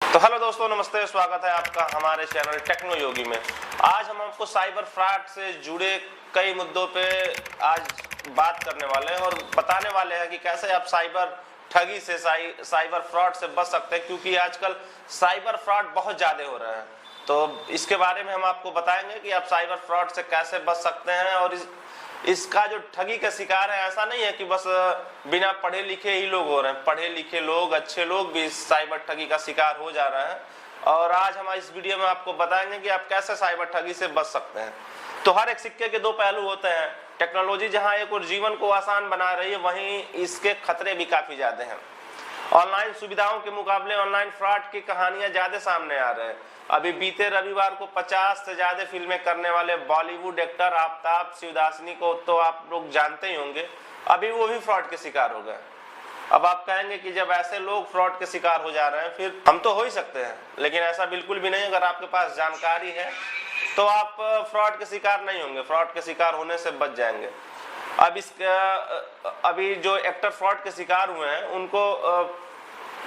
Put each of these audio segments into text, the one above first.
तो हेलो दोस्तों, नमस्ते। स्वागत है आपका हमारे चैनल टेक्नो योगी में। आज हम आपको साइबर फ्रॉड से जुड़े कई मुद्दों पे आज बात करने वाले हैं और बताने वाले हैं कि कैसे आप साइबर ठगी से साइबर फ्रॉड से बच सकते हैं, क्योंकि आजकल साइबर फ्रॉड बहुत ज़्यादा हो रहे हैं। तो इसके बारे में हम आपको बताएंगे कि आप साइबर फ्रॉड से कैसे बच सकते हैं। और इसका जो ठगी का शिकार है, ऐसा नहीं है कि बस बिना पढ़े लिखे ही लोग हो रहे हैं। पढ़े लिखे लोग, अच्छे लोग भी इस साइबर ठगी का शिकार हो जा रहे हैं। और आज हम इस वीडियो में आपको बताएंगे कि आप कैसे साइबर ठगी से बच सकते हैं। तो हर एक सिक्के के दो पहलू होते हैं। टेक्नोलॉजी जहां एक और जीवन को आसान बना रही है, वहीं इसके खतरे भी काफी ज्यादा हैं। ऑनलाइन सुविधाओं के मुकाबले ऑनलाइन फ्रॉड की कहानियां ज्यादा सामने आ रहे हैं। अभी बीते रविवार को 50 से ज्यादा फिल्में करने वाले बॉलीवुड एक्टर आफ्ताब शिवदासनी को तो आप लोग जानते ही होंगे। अभी वो भी फ्रॉड के शिकार हो गए। अब आप कहेंगे कि जब ऐसे लोग फ्रॉड के शिकार हो जा रहे हैं, फिर हम तो हो ही सकते हैं। लेकिन ऐसा बिल्कुल भी नहीं। अगर आपके पास जानकारी है तो आप फ्रॉड के शिकार नहीं होंगे, फ्रॉड के शिकार होने से बच जाएंगे। अभी जो एक्टर फ्रॉड के शिकार हुए हैं, उनको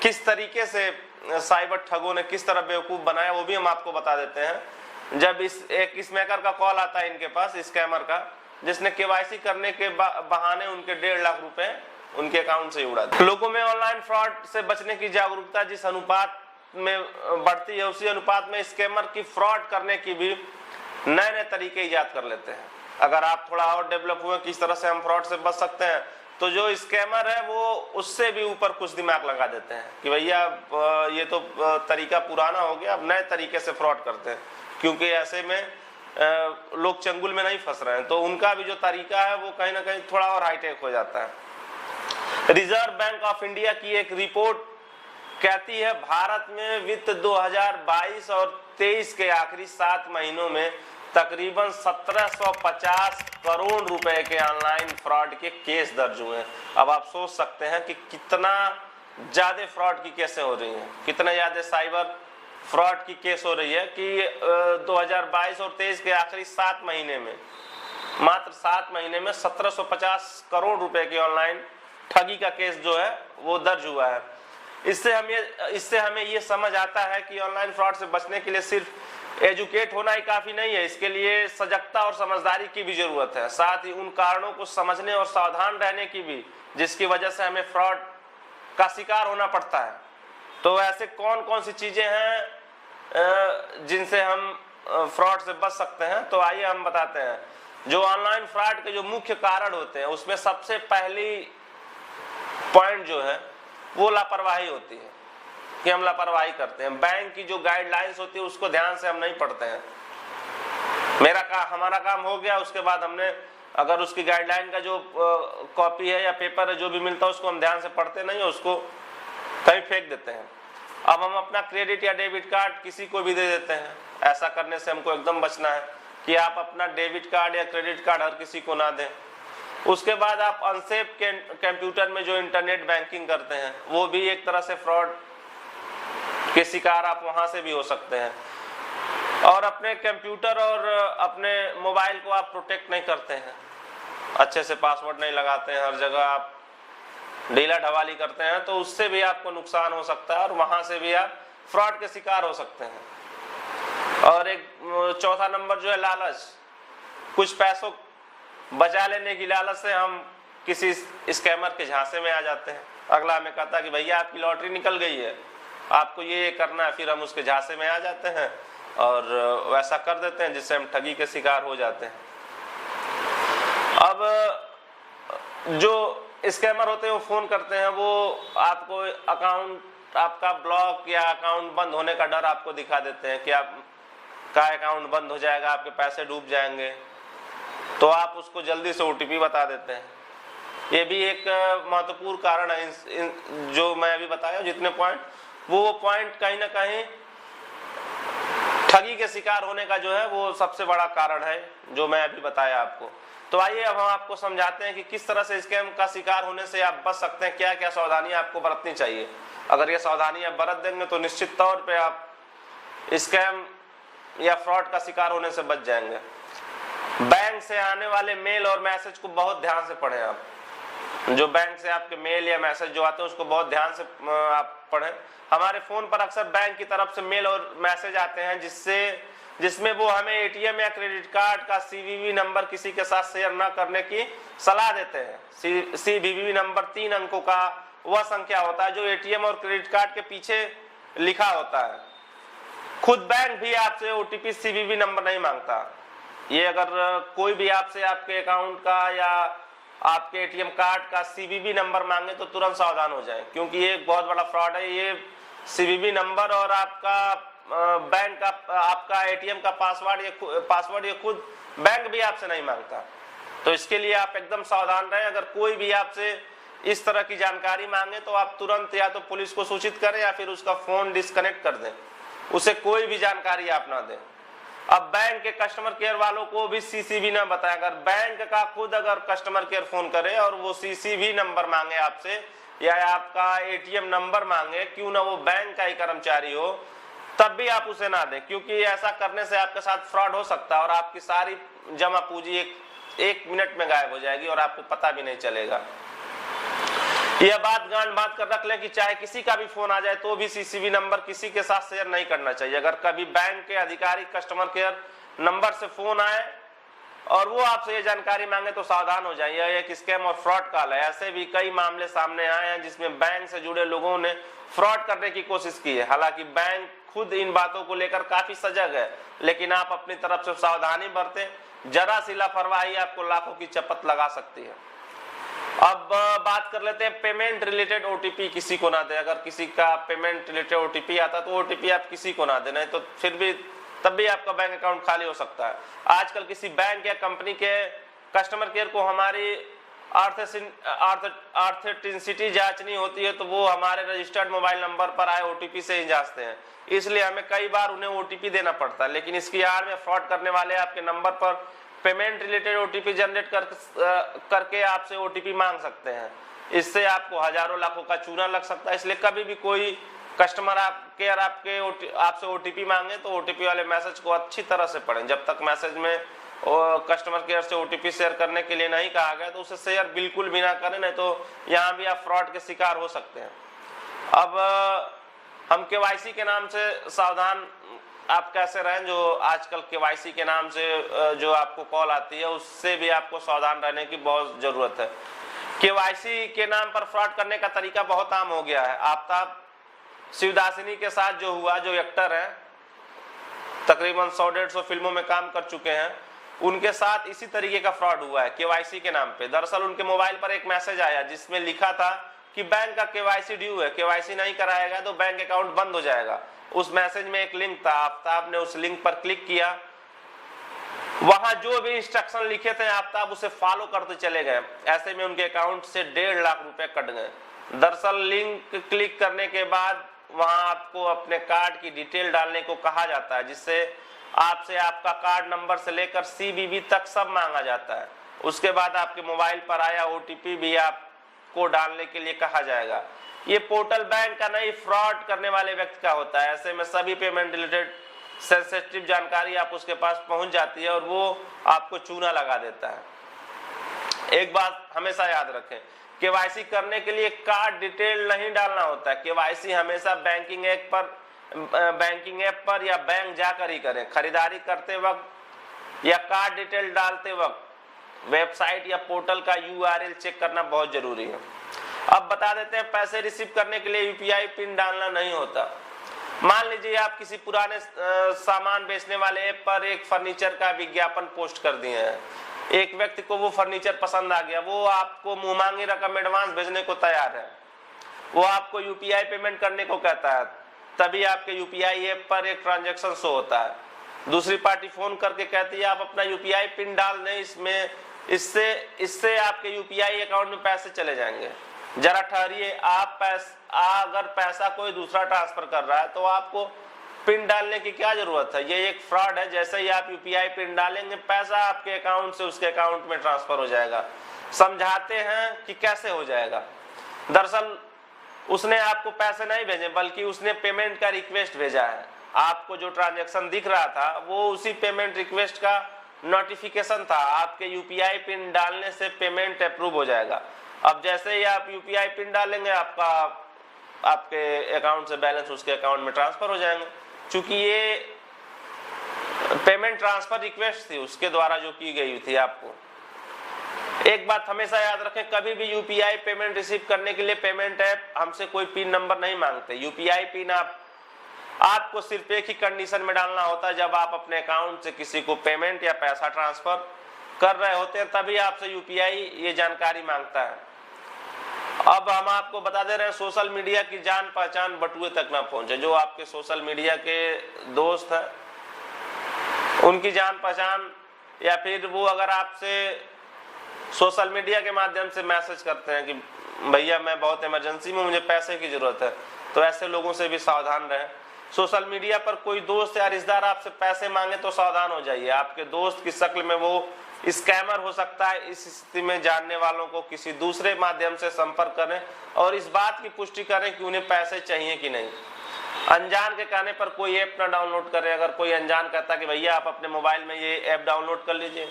किस तरीके से साइबर ठगों ने किस तरह बेवकूफ बनाया, वो भी हम आपको बता देते हैं। जब एक स्मैकर का कॉल आता है इनके पास, स्कैमर का, जिसने केवाईसी करने के बहाने उनके 1.5 लाख रुपए उनके अकाउंट से उड़ा दिए। लोगों में ऑनलाइन फ्रॉड से बचने की जागरूकता जिस अनुपात में बढ़ती है, उसी अनुपात में स्कैमर की फ्रॉड करने की भी नए नए तरीके इजाद कर लेते हैं। अगर आप थोड़ा और डेवलप हुए किस तरह से हम फ्रॉड से बच सकते हैं, तो जो स्कैमर है वो उससे भी ऊपर कुछ दिमाग लगा देते हैं कि भैया ये तो तरीका पुराना हो गया, अब नए तरीके से फ्रॉड करते हैं, क्योंकि ऐसे में लोग चंगुल में नहीं फंस रहे हैं। तो उनका भी जो तरीका है वो कहीं ना कहीं थोड़ा और हाईटेक हो जाता है। रिजर्व बैंक ऑफ इंडिया की एक रिपोर्ट कहती है, भारत में वित्त 2022 और 23 के आखिरी 7 महीनों में तकरीबन 1750 करोड़ रुपए के ऑनलाइन फ्रॉड के केस दर्ज हुए हैं। अब आप सोच सकते हैं कि कितना ज्यादा फ्रॉड की केसें हो रही हैं, कितना ज्यादा साइबर फ्रॉड की केस हो रही है कि 2022 और 23 के आखिरी 7 महीने में, मात्र 7 महीने में 1750 करोड़ रुपए की ऑनलाइन ठगी का केस जो है वो दर्ज हुआ है। इससे हमें ये समझ आता है कि ऑनलाइन फ्रॉड से बचने के लिए सिर्फ एजुकेट होना ही काफी नहीं है, इसके लिए सजगता और समझदारी की भी जरूरत है। साथ ही उन कारणों को समझने और सावधान रहने की भी, जिसकी वजह से हमें फ्रॉड का शिकार होना पड़ता है। तो ऐसे कौन कौन सी चीजें हैं जिनसे हम फ्रॉड से बच सकते हैं, तो आइए हम बताते हैं। जो ऑनलाइन फ्रॉड के जो मुख्य कारण होते हैं, उसमें सबसे पहली पॉइंट जो है वो लापरवाही होती है, कि हम लापरवाही करते हैं। बैंक की जो गाइडलाइंस होती है उसको ध्यान से हम नहीं पढ़ते हैं। हमारा काम हो गया, उसके बाद हमने अगर उसकी गाइडलाइन का जो कॉपी है या पेपर है जो भी मिलता है उसको हम ध्यान से पढ़ते नहीं है, उसको कहीं फेंक देते हैं। अब हम अपना क्रेडिट या डेबिट कार्ड किसी को भी दे देते हैं। ऐसा करने से हमको एकदम बचना है कि आप अपना डेबिट कार्ड या क्रेडिट कार्ड हर किसी को ना दें। उसके बाद आप अनसेफ कंप्यूटर में जो इंटरनेट बैंकिंग करते हैं, वो भी एक तरह से फ्रॉड के शिकार आप वहां से भी हो सकते हैं। और अपने कंप्यूटर और अपने मोबाइल को आप प्रोटेक्ट नहीं करते हैं, अच्छे से पासवर्ड नहीं लगाते हैं, हर जगह आप ढीला ढवाली करते हैं, तो उससे भी आपको नुकसान हो सकता है और वहां से भी आप फ्रॉड के शिकार हो सकते हैं। और एक चौथा नंबर जो है लालच। कुछ पैसों बचा लेने की लालच से हम किसी स्कैमर के झांसे में आ जाते हैं। अगला हमें कहता है कि भैया आपकी लॉटरी निकल गई है, आपको ये करना है, फिर हम उसके झांसे में आ जाते हैं और वैसा कर देते हैं, जिससे हम ठगी के शिकार हो जाते हैं। अब जो स्कैमर होते हैं वो फोन करते हैं, वो आपको अकाउंट आपका ब्लॉक या अकाउंट बंद होने का डर आपको दिखा देते हैं कि आपका अकाउंट बंद हो जाएगा, आपके पैसे डूब जाएंगे, तो आप उसको जल्दी से OTP बता देते हैं। ये भी एक महत्वपूर्ण कारण है। जो मैं अभी बताया जितने पॉइंट, वो पॉइंट कहीं ना कहीं ठगी के शिकार होने का जो है वो सबसे बड़ा कारण है, जो मैं अभी बताया आपको। तो आइए अब हम आपको समझाते हैं कि किस तरह से स्कैम का शिकार होने से आप बच सकते हैं, क्या क्या सावधानियां आपको बरतनी चाहिए। अगर ये सावधानियां बरत देंगे तो निश्चित तौर पे आप स्कैम या फ्रॉड का शिकार होने से बच जाएंगे। बैंक से आने वाले मेल और मैसेज को बहुत ध्यान से पढ़ें आप। जो बैंक से आपके मेल या मैसेज जो आते हैं उसको बहुत ध्यान से आप पढ़ें। हमारे फोन पर अक्सर बैंक की तरफ से मेल और मैसेज आते हैं जिसमें वो हमें एटीएम या क्रेडिट कार्ड का सीवीवी नंबर किसी के साथ शेयर न करने की सलाह देते हैं। सीवीवी नंबर 3 अंकों का वह संख्या होता है जो एटीएम और क्रेडिट कार्ड के पीछे लिखा होता है। खुद बैंक भी आपसे ओटीपी सीवीवी नंबर नहीं मांगता। ये अगर कोई भी आपसे आपके अकाउंट का या आपके एटीएम कार्ड का सीवीवी नंबर मांगे तो तुरंत सावधान हो जाएं, क्योंकि ये एक बहुत बड़ा फ्रॉड है। ये सीवीवी नंबर और आपका बैंक का आपका एटीएम का पासवर्ड ये खुद बैंक भी आपसे नहीं मांगता। तो इसके लिए आप एकदम सावधान रहें। अगर कोई भी आपसे इस तरह की जानकारी मांगे तो आप तुरंत या तो पुलिस को सूचित करें या फिर उसका फोन डिस्कनेक्ट कर दें, उसे कोई भी जानकारी आप ना दें। अब बैंक के कस्टमर केयर वालों को भी सीसीवी ना बताएं। अगर बैंक का खुद अगर कस्टमर केयर फोन करे और वो सीसीवी नंबर मांगे आपसे या आपका एटीएम नंबर मांगे, क्यों ना वो बैंक का ही कर्मचारी हो, तब भी आप उसे ना दें, क्योंकि ऐसा करने से आपके साथ फ्रॉड हो सकता है और आपकी सारी जमा पूंजी एक मिनट में गायब हो जाएगी और आपको पता भी नहीं चलेगा। यह बात गांठ बांध कर रख लें कि चाहे किसी का भी फोन आ जाए तो भी सीसीवी नंबर किसी के साथ शेयर नहीं करना चाहिए। अगर कभी बैंक के अधिकारी कस्टमर केयर नंबर से फोन आए और वो आपसे ये जानकारी मांगे तो सावधान हो जाइए, यह एक स्कैम और फ्रॉड कॉल है। ऐसे भी कई मामले सामने आए हैं जिसमें बैंक से जुड़े लोगों ने फ्रॉड करने की कोशिश की है। हालांकि बैंक खुद इन बातों को लेकर काफी सजग है, लेकिन आप अपनी तरफ से सावधानी बरतें। जरा सी लापरवाही आपको लाखों की चपत लगा सकती है। अब बात कर लेते हैं पेमेंट रिलेटेड ओटीपी किसी को ना दे। अगर किसी का पेमेंट रिलेटेड ओटीपी आता तो ओटीपी आप किसी को ना दे, नहीं तो फिर भी तब भी आपका बैंक अकाउंट खाली हो सकता है। आजकल किसी बैंक या कंपनी के कस्टमर केयर को हमारी ऑथेंटिसिटी जांचनी होती है तो वो हमारे रजिस्टर्ड मोबाइल नंबर पर आए ओटीपी से ही जांचते हैं, इसलिए हमें कई बार उन्हें ओटीपी देना पड़ता है। लेकिन इसकी आड़ में फ्रॉड करने वाले आपके नंबर पर पेमेंट रिलेटेड ओटीपी जनरेट करके आपसे ओटीपी मांग सकते हैं। इससे आपको हजारों लाखों का चूना लग सकता है। इसलिए कभी भी कोई कस्टमर केयर आपसे ओटीपी मांगे तो ओटीपी वाले मैसेज को अच्छी तरह से पढ़ें। जब तक मैसेज में कस्टमर केयर से ओटीपी शेयर करने के लिए नहीं कहा गया तो उसे शेयर बिल्कुल भी ना करें, नहीं तो यहाँ भी आप फ्रॉड के शिकार हो सकते हैं। अब हम केवाईसी के नाम से सावधान आप कैसे रहें। जो आजकल केवाईसी के नाम से जो आपको कॉल आती है उससे भी आपको सावधान रहने की बहुत जरूरत है। केवाईसी के नाम पर फ्रॉड करने का तरीका बहुत आम हो गया है। आफ्ताब शिवदासिनी के साथ जो हुआ, जो एक्टर हैं, तकरीबन 100-150 फिल्मों में काम कर चुके हैं, उनके साथ इसी तरीके का फ्रॉड हुआ है केवाईसी के नाम पे। दरअसल उनके मोबाइल पर एक मैसेज आया जिसमें लिखा था कि बैंक का केवाईसी ड्यू है, केवाईसी नहीं कराएगा तो बैंक अकाउंट बंद हो जाएगा। उस मैसेज में एक लिंक था, आफ्ताब ने उस लिंक पर क्लिक किया, वहां जो भी इंस्ट्रक्शन लिखे थे आफ्ताब उसे फॉलो करते चले गए। ऐसे में उनके अकाउंट से 1.5 लाख रुपए कट गए। दरअसल लिंक क्लिक करने के बाद वहां आपको अपने कार्ड की डिटेल डालने को कहा जाता है, जिससे आपसे आपका कार्ड नंबर से लेकर सीवीवी तक सब मांगा जाता है। उसके बाद आपके मोबाइल पर आया ओटीपी भी आपको डालने के लिए कहा जाएगा। ये पोर्टल बैंक का नहीं, फ्रॉड करने वाले व्यक्ति का होता है। ऐसे में सभी पेमेंट रिलेटेड सेंसिटिव जानकारी आप उसके पास पहुंच जाती है और वो आपको चूना लगा देता है। एक बात हमेशा याद रखें, केवाईसी करने के लिए कार्ड डिटेल नहीं डालना होता है। केवाईसी हमेशा बैंकिंग ऐप पर या बैंक जाकर ही करें। खरीदारी करते वक्त या कार्ड डिटेल डालते वक्त वेबसाइट या पोर्टल का यूआरएल चेक करना बहुत जरूरी है। अब बता देते हैं, पैसे रिसीव करने के लिए यूपीआई पिन डालना नहीं होता। मान लीजिए आप किसी पुराने सामान बेचने वाले ऐप पर एक फर्नीचर का विज्ञापन पोस्ट कर दिए हैं। एक व्यक्ति को वो फर्नीचर पसंद आ गया, वो आपको मुंहमांगी रकम एडवांस भेजने को तैयार है, वो आपको यूपीआई पेमेंट करने को कहता है। तभी आपके यूपीआई ऐप पर एक ट्रांजैक्शन शो होता है। दूसरी पार्टी फोन करके कहती है आप अपना यूपीआई पिन डाल दें, इससे आपके यूपीआई अकाउंट में पैसे चले जाएंगे। जरा ठहरिए, अगर पैसा कोई दूसरा ट्रांसफर कर रहा है तो आपको पिन डालने की क्या जरूरत है। ये एक फ्रॉड है। जैसे ही आप यूपीआई पिन डालेंगे पैसा आपके अकाउंट से उसके अकाउंट में ट्रांसफर हो जाएगा। समझाते हैं कि कैसे हो जाएगा। दरअसल उसने आपको पैसे नहीं भेजे बल्कि उसने पेमेंट का रिक्वेस्ट भेजा है। आपको जो ट्रांजैक्शन दिख रहा था वो उसी पेमेंट रिक्वेस्ट का नोटिफिकेशन था। आपके यूपीआई पिन डालने से पेमेंट अप्रूव हो जाएगा। अब जैसे ही आप यूपीआई पिन डालेंगे आपके अकाउंट से बैलेंस उसके अकाउंट में ट्रांसफर हो जाएंगे। चूंकि ये पेमेंट ट्रांसफर रिक्वेस्ट थी उसके द्वारा जो की गई थी। आपको एक बात हमेशा याद रखें, कभी भी यूपीआई पेमेंट रिसीव करने के लिए पेमेंट ऐप हमसे कोई पिन नंबर नहीं मांगते। यूपीआई पिन आपको सिर्फ एक ही कंडीशन में डालना होता है, जब आप अपने अकाउंट से किसी को पेमेंट या पैसा ट्रांसफर कर रहे होते हैं, तभी आपसे यूपीआई ये जानकारी मांगता है। अब हम आपको बता दे रहे हैं, सोशल मीडिया की जान पहचान बटुए तक ना पहुंचे। जो आपके सोशल मीडिया के दोस्त हैं उनकी जान पहचान, या फिर वो अगर आपसे सोशल मीडिया के माध्यम से मैसेज करते हैं कि भैया मैं बहुत इमरजेंसी में, मुझे पैसे की जरूरत है, तो ऐसे लोगों से भी सावधान रहें। सोशल मीडिया पर कोई दोस्त या रिश्तेदार आपसे पैसे मांगे तो सावधान हो जाइए। आपके दोस्त की शक्ल में वो स्कैमर हो सकता है। इस स्थिति में जानने वालों को किसी दूसरे माध्यम से संपर्क करें और इस बात की पुष्टि करें कि उन्हें पैसे चाहिए कि नहीं। अनजान के कहने पर कोई ऐप ना डाउनलोड करें। अगर कोई अनजान कहता कि भैया आप अपने मोबाइल में ये ऐप डाउनलोड कर लीजिए,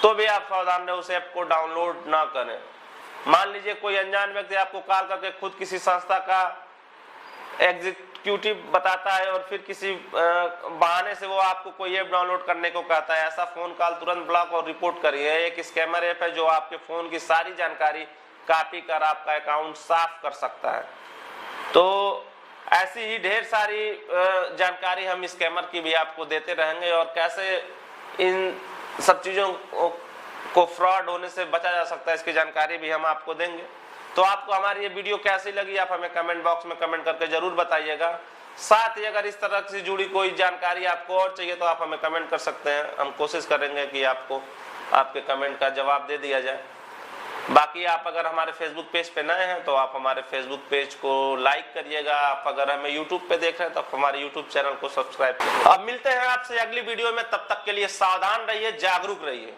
तो भी आप सावधान रहे, उस ऐप को डाउनलोड ना करें। मान लीजिए कोई अनजान व्यक्ति आपको कॉल करके खुद किसी संस्था का एग्जीक्यूटिव बताता है और फिर किसी बहाने से वो आपको कोई ऐप डाउनलोड करने को कहता है, ऐसा फोन कॉल तुरंत ब्लॉक और रिपोर्ट करिए। एक स्कैमर ऐप है जो आपके फोन की सारी जानकारी कॉपी कर आपका अकाउंट साफ कर सकता है। तो ऐसी ही ढेर सारी जानकारी हम स्कैमर की भी आपको देते रहेंगे, और कैसे इन सब चीजों को फ्रॉड होने से बचा जा सकता है इसकी जानकारी भी हम आपको देंगे। तो आपको हमारी ये वीडियो कैसी लगी आप हमें कमेंट बॉक्स में कमेंट करके जरूर बताइएगा। साथ ही अगर इस तरह से जुड़ी कोई जानकारी आपको और चाहिए तो आप हमें कमेंट कर सकते हैं। हम कोशिश करेंगे कि आपको आपके कमेंट का जवाब दे दिया जाए। बाकी आप अगर हमारे फेसबुक पेज पे नए हैं तो आप हमारे फेसबुक पेज को लाइक करिएगा। आप अगर हमें यूट्यूब पे देख रहे हैं तो आप हमारे यूट्यूब चैनल को सब्सक्राइब करिए। अब मिलते हैं आपसे अगली वीडियो में, तब तक के लिए सावधान रहिए, जागरूक रहिए।